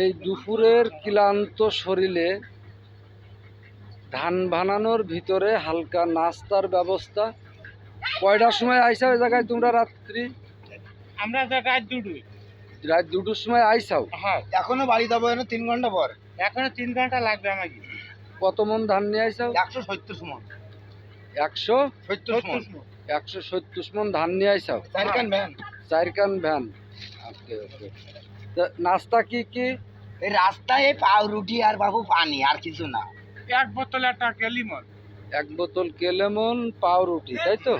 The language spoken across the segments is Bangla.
এই দুপুরের ক্লান্ত শরীরে ধান বানানোর ভিতরে হালকা নাস্তার ব্যবস্থা। কয়টার সময় আইসাও এই জায়গায় তোমরা? রাত্রি আমরা রাত 2টোর সময় আইসাও? হ্যাঁ, এখনো বাড়ি যাবো 3 ঘন্টা পর। এখনো 3 ঘন্টা লাগবে আমাকে। কত মন ধান নিয়ে আইসাও? 170 মন। 170 মন ধান নিয়ে আইসাও? 4 কান ভ্যান। 4 কান ভ্যান। ওকে ওকে। নাস্তা কি কি? এই রাস্তায় পাউরুটি আর বাবু পানি, আর কিছু না। 1 বোতল একটা কেলিমন, 1 বোতল কেলেমন, পাউরুটি, তাই তো?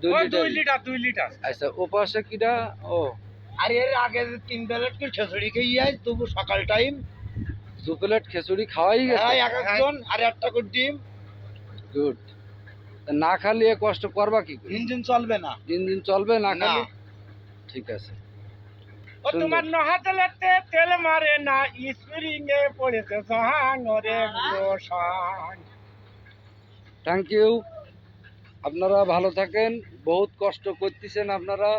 2 লিটার। 2 লিটার। আচ্ছা, ও পাশে কিটা? ও, আর এর আগে 3 প্লেট করে খিচুড়ি খেয়ে যায়, তবু সকাল টাইম 2 প্লেট খিচুড়ি খাওয়াই গেছে? হ্যাঁ, এক একজন, আর একটা করে ডিম। গুড। না খালি এ কষ্ট করবা কি করে? ইঞ্জিন চলবে না। ইঞ্জিন চলবে না না। খালি? ঠিক আছে। ও তোমার নহাতলেতে তেল মারে না, স্প্রিং এ পড়েছে জাহান রে লোশান। Thank you. আপনারা ভালো থাকেন। বহুত কষ্ট করতেছেন আপনারা,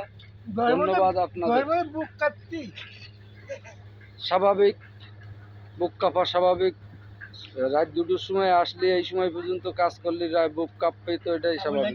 ধন্যবাদ আপনাদের। বুক কাটতি। স্বাভাবিক, বুক কাঁপা স্বাভাবিক। রাত 2টোর সময় আসলে এই সময় পর্যন্ত কাজ করলে বুক কাঁপবে, তো এটাই স্বাভাবিক।